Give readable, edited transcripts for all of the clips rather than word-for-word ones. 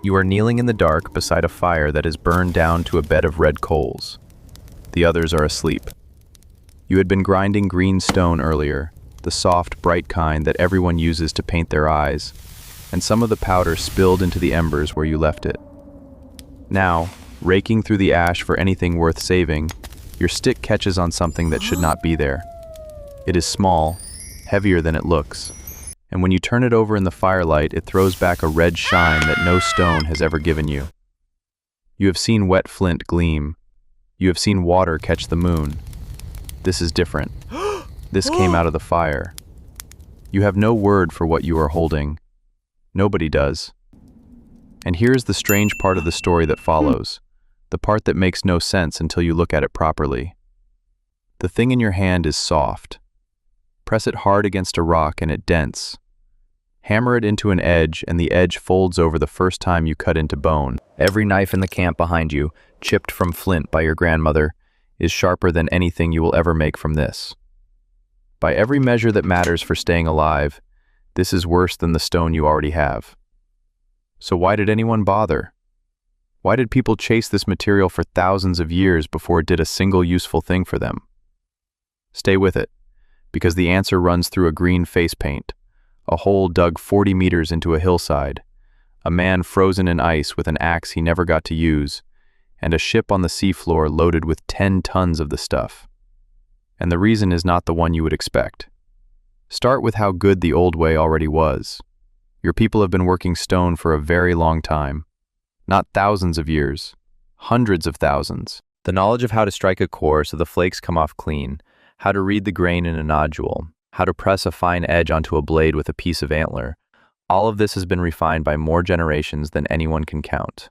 You are kneeling in the dark beside a fire that is burned down to a bed of red coals. The others are asleep. You had been grinding green stone earlier, the soft, bright kind that everyone uses to paint their eyes, and some of the powder spilled into the embers where you left it. Now, raking through the ash for anything worth saving, your stick catches on something that should not be there. It is small, heavier than it looks, and when you turn it over in the firelight, it throws back a red shine that no stone has ever given you. You have seen wet flint gleam. You have seen water catch the moon. This is different. This came out of the fire. You have no word for what you are holding. Nobody does. And here's the strange part of the story that follows, the part that makes no sense until you look at it properly. The thing in your hand is soft. Press it hard against a rock and it dents. Hammer it into an edge and the edge folds over the first time you cut into bone. Every knife in the camp behind you, chipped from flint by your grandmother, is sharper than anything you will ever make from this. By every measure that matters for staying alive, this is worse than the stone you already have. So why did anyone bother? Why did people chase this material for thousands of years before it did a single useful thing for them? Stay with it, because the answer runs through a green face paint, a hole dug 40 meters into a hillside, a man frozen in ice with an axe he never got to use, and a ship on the seafloor loaded with 10 tons of the stuff. And the reason is not the one you would expect. Start with how good the old way already was. Your people have been working stone for a very long time. Not thousands of years, hundreds of thousands. The knowledge of how to strike a core so the flakes come off clean, how to read the grain in a nodule, how to press a fine edge onto a blade with a piece of antler, all of this has been refined by more generations than anyone can count.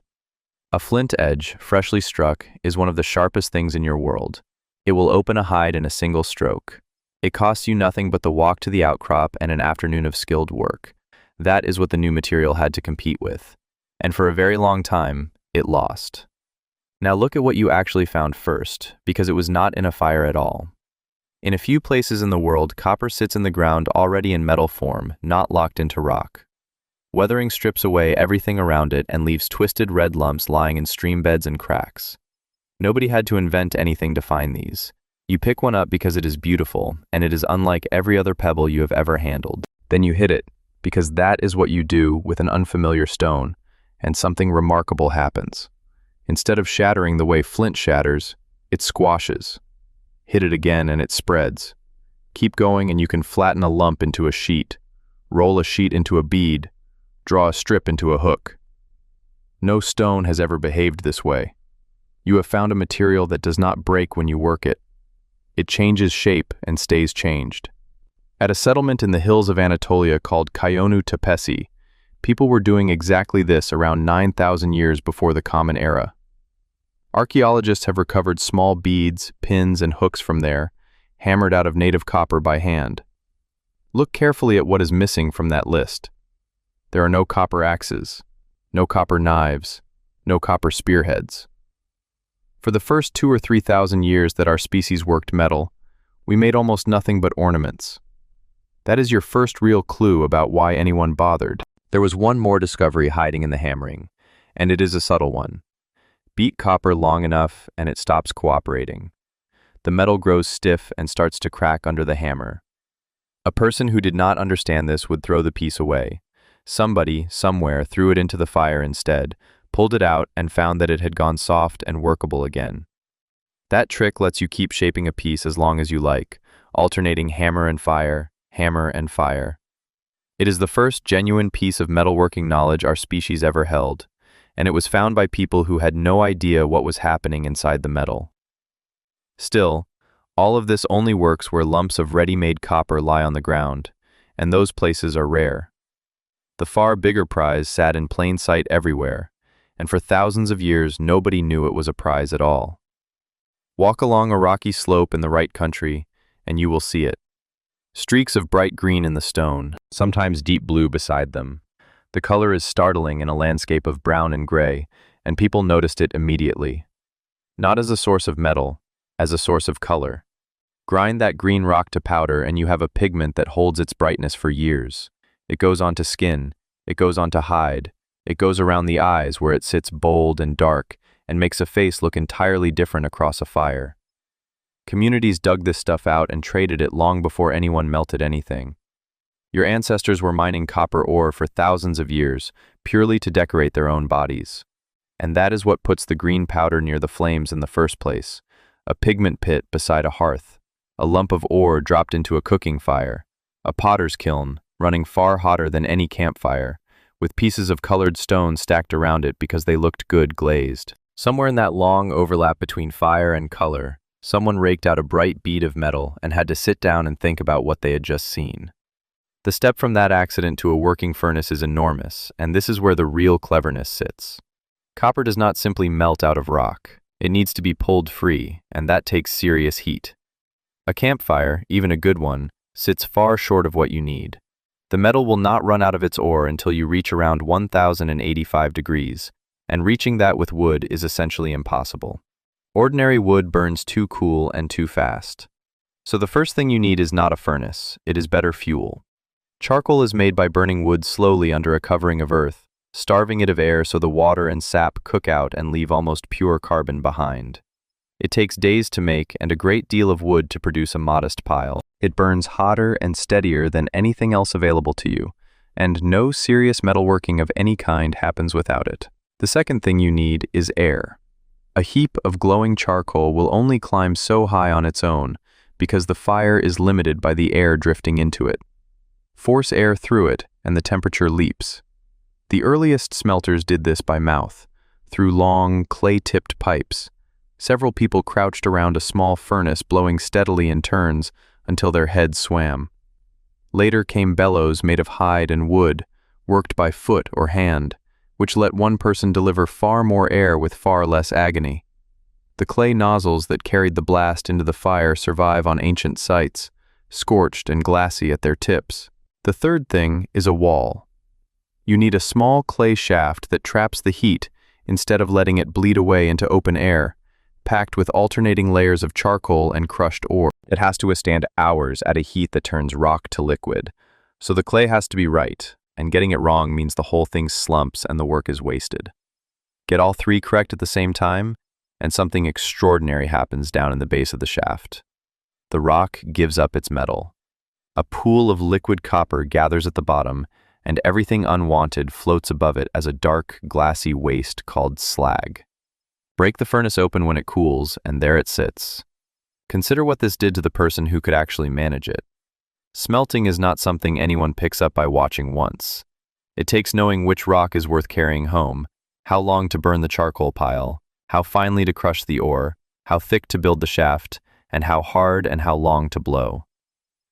A flint edge, freshly struck, is one of the sharpest things in your world. It will open a hide in a single stroke. It costs you nothing but the walk to the outcrop and an afternoon of skilled work. That is what the new material had to compete with. And for a very long time, it lost. Now look at what you actually found first, because it was not in a fire at all. In a few places in the world, copper sits in the ground already in metal form, not locked into rock. Weathering strips away everything around it and leaves twisted red lumps lying in stream beds and cracks. Nobody had to invent anything to find these. You pick one up because it is beautiful, and it is unlike every other pebble you have ever handled. Then you hit it, because that is what you do with an unfamiliar stone, and something remarkable happens. Instead of shattering the way flint shatters, it squashes. Hit it again and it spreads. Keep going and you can flatten a lump into a sheet, roll a sheet into a bead, draw a strip into a hook. No stone has ever behaved this way. You have found a material that does not break when you work it. It changes shape and stays changed. At a settlement in the hills of Anatolia called Kayonu Tepesi, people were doing exactly this around 9,000 years before the Common Era. Archaeologists have recovered small beads, pins, and hooks from there, hammered out of native copper by hand. Look carefully at what is missing from that list. There are no copper axes, no copper knives, no copper spearheads. For the first 2,000 or 3,000 years that our species worked metal, we made almost nothing but ornaments. That is your first real clue about why anyone bothered. There was one more discovery hiding in the hammering, and it is a subtle one. Beat copper long enough and it stops cooperating. The metal grows stiff and starts to crack under the hammer. A person who did not understand this would throw the piece away. Somebody, somewhere, threw it into the fire instead, pulled it out, and found that it had gone soft and workable again. That trick lets you keep shaping a piece as long as you like, alternating hammer and fire, hammer and fire. It is the first genuine piece of metalworking knowledge our species ever held, and it was found by people who had no idea what was happening inside the metal. Still, all of this only works where lumps of ready-made copper lie on the ground, and those places are rare. The far bigger prize sat in plain sight everywhere, and for thousands of years nobody knew it was a prize at all. Walk along a rocky slope in the right country, and you will see it. Streaks of bright green in the stone, sometimes deep blue beside them. The color is startling in a landscape of brown and gray, and people noticed it immediately. Not as a source of metal, as a source of color. Grind that green rock to powder and you have a pigment that holds its brightness for years. It goes onto skin, it goes onto hide, It goes around the eyes where it sits bold and dark and makes a face look entirely different across a fire. Communities dug this stuff out and traded it long before anyone melted anything. Your ancestors were mining copper ore for thousands of years, purely to decorate their own bodies. And that is what puts the green powder near the flames in the first place, a pigment pit beside a hearth, a lump of ore dropped into a cooking fire, a potter's kiln, running far hotter than any campfire, with pieces of colored stone stacked around it because they looked good glazed. Somewhere in that long overlap between fire and color, someone raked out a bright bead of metal and had to sit down and think about what they had just seen. The step from that accident to a working furnace is enormous, and this is where the real cleverness sits. Copper does not simply melt out of rock. It needs to be pulled free, and that takes serious heat. A campfire, even a good one, sits far short of what you need. The metal will not run out of its ore until you reach around 1085 degrees, and reaching that with wood is essentially impossible. Ordinary wood burns too cool and too fast. So the first thing you need is not a furnace, it is better fuel. Charcoal is made by burning wood slowly under a covering of earth, starving it of air so the water and sap cook out and leave almost pure carbon behind. It takes days to make and a great deal of wood to produce a modest pile. It burns hotter and steadier than anything else available to you, and no serious metalworking of any kind happens without it. The second thing you need is air. A heap of glowing charcoal will only climb so high on its own because the fire is limited by the air drifting into it. Force air through it, and the temperature leaps. The earliest smelters did this by mouth, through long, clay-tipped pipes. Several people crouched around a small furnace blowing steadily in turns until their heads swam. Later came bellows made of hide and wood, worked by foot or hand, which let one person deliver far more air with far less agony. The clay nozzles that carried the blast into the fire survive on ancient sites, scorched and glassy at their tips. The third thing is a wall. You need a small clay shaft that traps the heat instead of letting it bleed away into open air, packed with alternating layers of charcoal and crushed ore. It has to withstand hours at a heat that turns rock to liquid, so the clay has to be right, and getting it wrong means the whole thing slumps and the work is wasted. Get all three correct at the same time, and something extraordinary happens down in the base of the shaft. The rock gives up its metal. A pool of liquid copper gathers at the bottom, and everything unwanted floats above it as a dark, glassy waste called slag. Break the furnace open when it cools, and there it sits. Consider what this did to the person who could actually manage it. Smelting is not something anyone picks up by watching once. It takes knowing which rock is worth carrying home, how long to burn the charcoal pile, how finely to crush the ore, how thick to build the shaft, and how hard and how long to blow.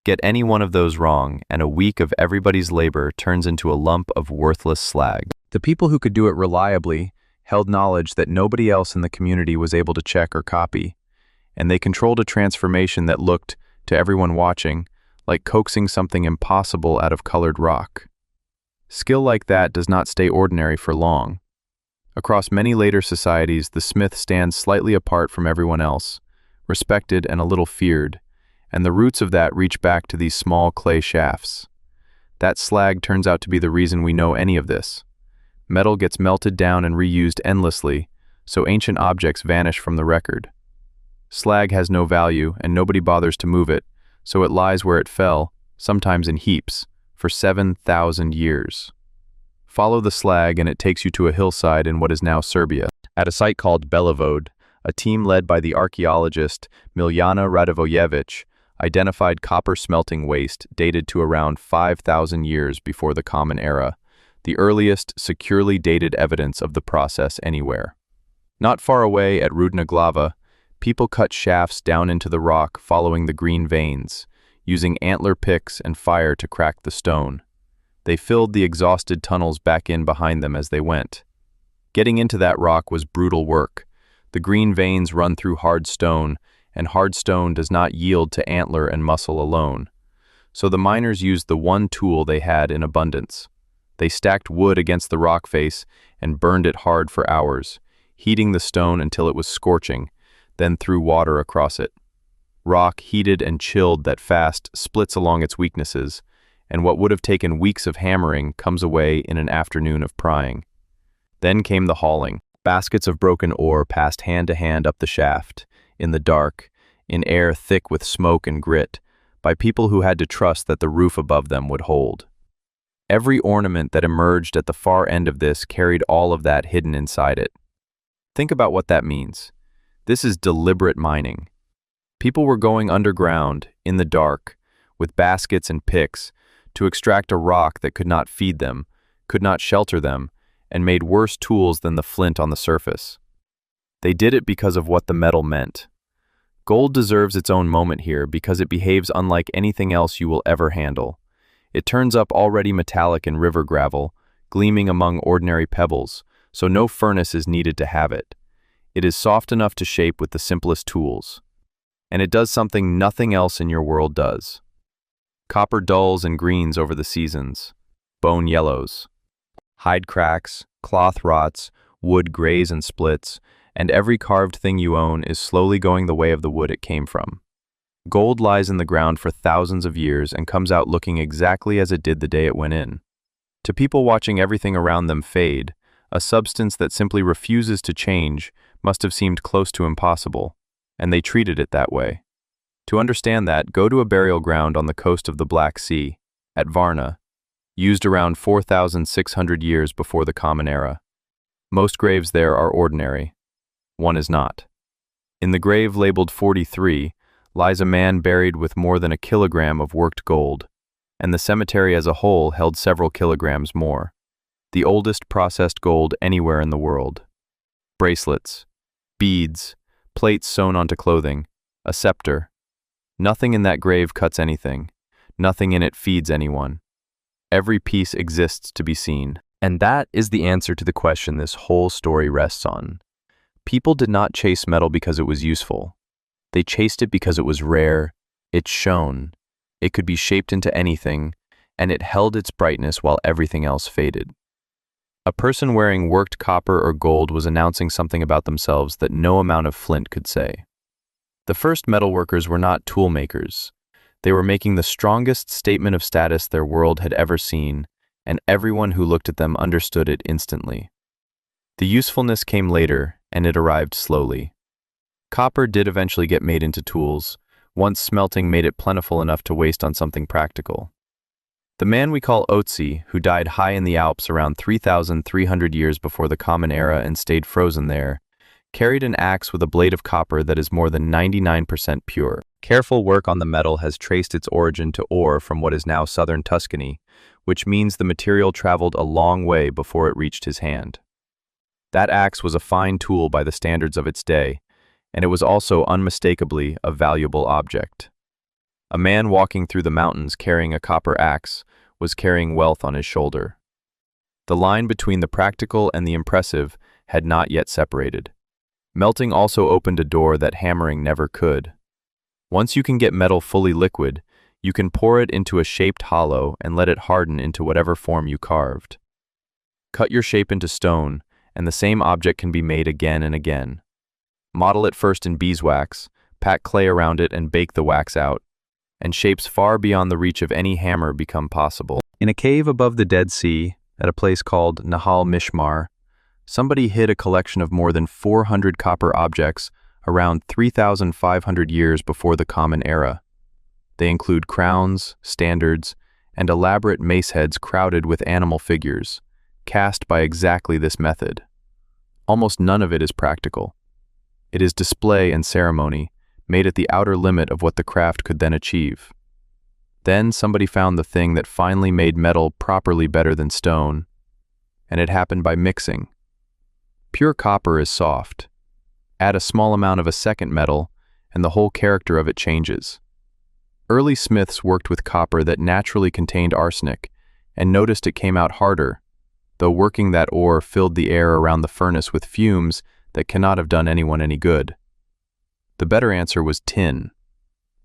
Get any one of those wrong, and a week of everybody's labor turns into a lump of worthless slag. The people who could do it reliably held knowledge that nobody else in the community was able to check or copy, and they controlled a transformation that looked, to everyone watching, like coaxing something impossible out of colored rock. Skill like that does not stay ordinary for long. Across many later societies, the smith stands slightly apart from everyone else, respected and a little feared, and the roots of that reach back to these small clay shafts. That slag turns out to be the reason we know any of this. Metal gets melted down and reused endlessly, so ancient objects vanish from the record. Slag has no value, and nobody bothers to move it, so it lies where it fell, sometimes in heaps, for 7,000 years. Follow the slag and it takes you to a hillside in what is now Serbia. At a site called Belivode, a team led by the archaeologist Miljana Radivojević identified copper smelting waste dated to around 5,000 years before the Common Era, the earliest securely dated evidence of the process anywhere. Not far away at Rudna Glava, people cut shafts down into the rock following the green veins, using antler picks and fire to crack the stone. They filled the exhausted tunnels back in behind them as they went. Getting into that rock was brutal work. The green veins run through hard stone, and hard stone does not yield to antler and muscle alone. So the miners used the one tool they had in abundance. They stacked wood against the rock face and burned it hard for hours, heating the stone until it was scorching, then threw water across it. Rock, heated and chilled that fast, splits along its weaknesses, and what would have taken weeks of hammering comes away in an afternoon of prying. Then came the hauling. Baskets of broken ore passed hand to hand up the shaft, in the dark, in air thick with smoke and grit, by people who had to trust that the roof above them would hold. Every ornament that emerged at the far end of this carried all of that hidden inside it. Think about what that means. This is deliberate mining. People were going underground, in the dark, with baskets and picks, to extract a rock that could not feed them, could not shelter them, and made worse tools than the flint on the surface. They did it because of what the metal meant. Gold deserves its own moment here because it behaves unlike anything else you will ever handle. It turns up already metallic in river gravel, gleaming among ordinary pebbles, so no furnace is needed to have it. It is soft enough to shape with the simplest tools. And it does something nothing else in your world does. Copper dulls and greens over the seasons. Bone yellows. Hide cracks, cloth rots, wood grays and splits, and every carved thing you own is slowly going the way of the wood it came from. Gold lies in the ground for thousands of years and comes out looking exactly as it did the day it went in. To people watching everything around them fade, a substance that simply refuses to change must have seemed close to impossible, and they treated it that way. To understand that, go to a burial ground on the coast of the Black Sea, at Varna, used around 4,600 years before the Common Era. Most graves there are ordinary. One is not. In the grave labeled 43 lies a man buried with more than a kilogram of worked gold, and the cemetery as a whole held several kilograms more. The oldest processed gold anywhere in the world. Bracelets, beads, plates sewn onto clothing, a scepter. Nothing in that grave cuts anything. Nothing in it feeds anyone. Every piece exists to be seen. And that is the answer to the question this whole story rests on. People did not chase metal because it was useful. They chased it because it was rare, it shone, it could be shaped into anything, and it held its brightness while everything else faded. A person wearing worked copper or gold was announcing something about themselves that no amount of flint could say. The first metalworkers were not tool makers. They were making the strongest statement of status their world had ever seen, and everyone who looked at them understood it instantly. The usefulness came later, and it arrived slowly. Copper did eventually get made into tools, once smelting made it plentiful enough to waste on something practical. The man we call Otzi, who died high in the Alps around 3,300 years before the Common Era and stayed frozen there, carried an axe with a blade of copper that is more than 99% pure. Careful work on the metal has traced its origin to ore from what is now southern Tuscany, which means the material traveled a long way before it reached his hand. That axe was a fine tool by the standards of its day, and it was also unmistakably a valuable object. A man walking through the mountains carrying a copper axe was carrying wealth on his shoulder. The line between the practical and the impressive had not yet separated. Melting also opened a door that hammering never could. Once you can get metal fully liquid, you can pour it into a shaped hollow and let it harden into whatever form you carved. Cut your shape into stone, and the same object can be made again and again. Model it first in beeswax, pack clay around it and bake the wax out, and shapes far beyond the reach of any hammer become possible. In a cave above the Dead Sea, at a place called Nahal Mishmar, somebody hid a collection of more than 400 copper objects around 3,500 years before the Common Era. They include crowns, standards, and elaborate mace heads crowded with animal figures, cast by exactly this method. Almost none of it is practical. It is display and ceremony, made at the outer limit of what the craft could then achieve. Then somebody found the thing that finally made metal properly better than stone, and it happened by mixing. Pure copper is soft. Add a small amount of a second metal, and the whole character of it changes. Early smiths worked with copper that naturally contained arsenic, and noticed it came out harder, though working that ore filled the air around the furnace with fumes that cannot have done anyone any good. The better answer was tin.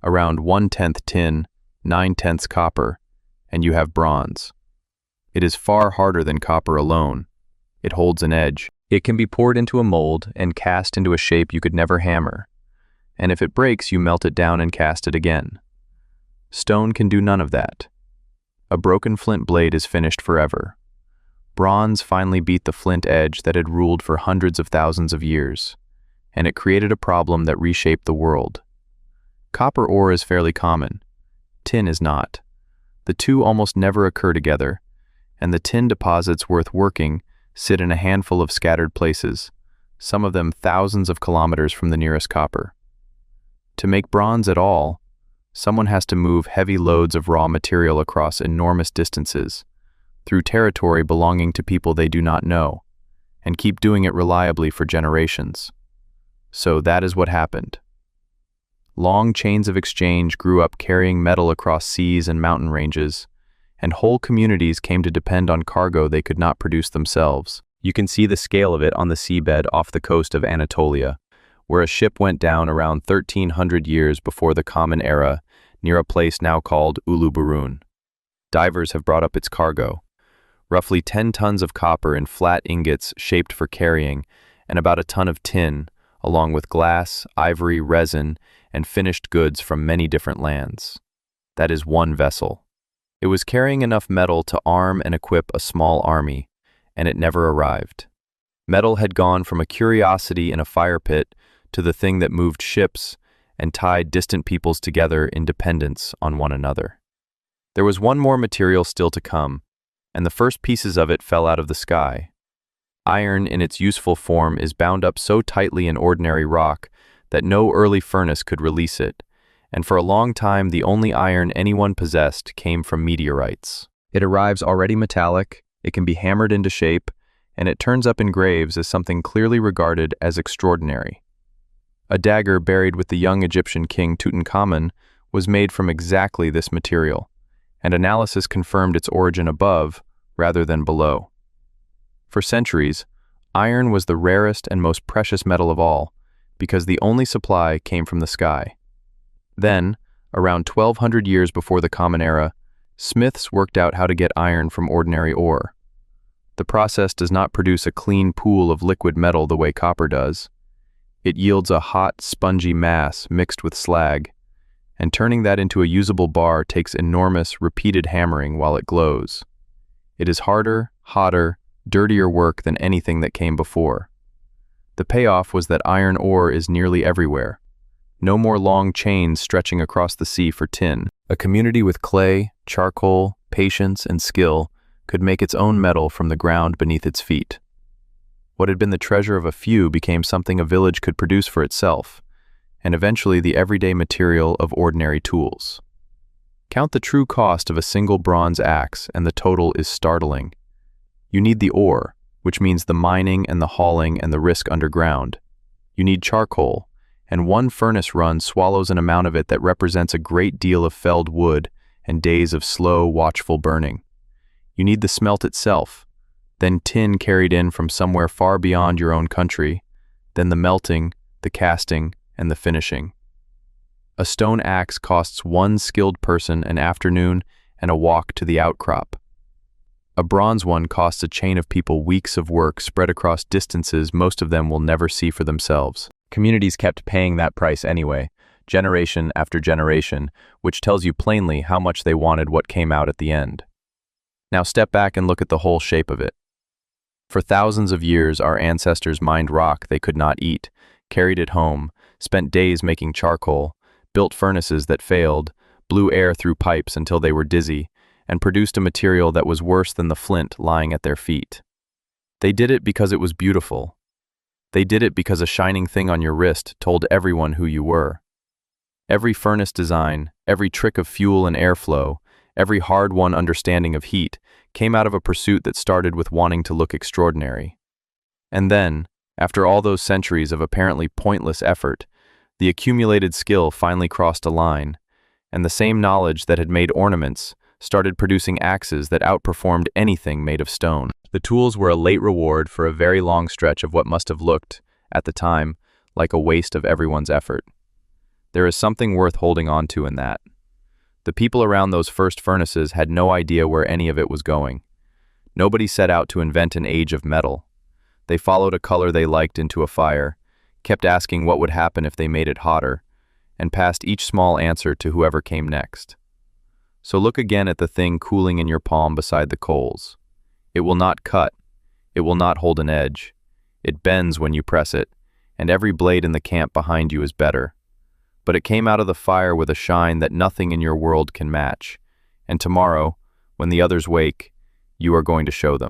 Around 1/10 tin, 9/10 copper, and you have bronze. It is far harder than copper alone. It holds an edge. It can be poured into a mold and cast into a shape you could never hammer. And if it breaks, you melt it down and cast it again. Stone can do none of that. A broken flint blade is finished forever. Bronze finally beat the flint edge that had ruled for hundreds of thousands of years, and it created a problem that reshaped the world. Copper ore is fairly common. Tin is not. The two almost never occur together, and the tin deposits worth working sit in a handful of scattered places, some of them thousands of kilometers from the nearest copper. To make bronze at all, someone has to move heavy loads of raw material across enormous distances, through territory belonging to people they do not know, and keep doing it reliably for generations. So that is what happened. Long chains of exchange grew up carrying metal across seas and mountain ranges, and whole communities came to depend on cargo they could not produce themselves. You can see the scale of it on the seabed off the coast of Anatolia, where a ship went down around 1300 years before the Common Era, near a place now called Uluburun. Divers have brought up its cargo, roughly 10 tons of copper in flat ingots shaped for carrying, and about a ton of tin, along with glass, ivory, resin, and finished goods from many different lands. That is one vessel. It was carrying enough metal to arm and equip a small army, and it never arrived. Metal had gone from a curiosity in a fire pit to the thing that moved ships and tied distant peoples together in dependence on one another. There was one more material still to come, and the first pieces of it fell out of the sky. Iron in its useful form is bound up so tightly in ordinary rock that no early furnace could release it, and for a long time the only iron anyone possessed came from meteorites. It arrives already metallic, it can be hammered into shape, and it turns up in graves as something clearly regarded as extraordinary. A dagger buried with the young Egyptian king Tutankhamun was made from exactly this material, and analysis confirmed its origin above rather than below. For centuries, iron was the rarest and most precious metal of all, because the only supply came from the sky. Then, around 1200 years before the Common Era, smiths worked out how to get iron from ordinary ore. The process does not produce a clean pool of liquid metal the way copper does. It yields a hot, spongy mass mixed with slag, and turning that into a usable bar takes enormous, repeated hammering while it glows. It is harder, hotter, dirtier work than anything that came before. The payoff was that iron ore is nearly everywhere. No more long chains stretching across the sea for tin. A community with clay, charcoal, patience, and skill could make its own metal from the ground beneath its feet. What had been the treasure of a few became something a village could produce for itself, and eventually the everyday material of ordinary tools. Count the true cost of a single bronze axe, and the total is startling. You need the ore, which means the mining and the hauling and the risk underground. You need charcoal, and one furnace run swallows an amount of it that represents a great deal of felled wood and days of slow, watchful burning. You need the smelt itself, then tin carried in from somewhere far beyond your own country, then the melting, the casting, and the finishing. A stone axe costs one skilled person an afternoon and a walk to the outcrop. A bronze one costs a chain of people weeks of work spread across distances most of them will never see for themselves. Communities kept paying that price anyway, generation after generation, which tells you plainly how much they wanted what came out at the end. Now step back and look at the whole shape of it. For thousands of years, our ancestors mined rock they could not eat, carried it home, spent days making charcoal, built furnaces that failed, blew air through pipes until they were dizzy, and produced a material that was worse than the flint lying at their feet. They did it because it was beautiful. They did it because a shining thing on your wrist told everyone who you were. Every furnace design, every trick of fuel and airflow, every hard-won understanding of heat came out of a pursuit that started with wanting to look extraordinary. And then, after all those centuries of apparently pointless effort, the accumulated skill finally crossed a line, and the same knowledge that had made ornaments started producing axes that outperformed anything made of stone. The tools were a late reward for a very long stretch of what must have looked, at the time, like a waste of everyone's effort. There is something worth holding on to in that. The people around those first furnaces had no idea where any of it was going. Nobody set out to invent an age of metal. They followed a color they liked into a fire, kept asking what would happen if they made it hotter, and passed each small answer to whoever came next. So look again at the thing cooling in your palm beside the coals. It will not cut. It will not hold an edge. It bends when you press it, and every blade in the camp behind you is better. But it came out of the fire with a shine that nothing in your world can match. And tomorrow, when the others wake, you are going to show them.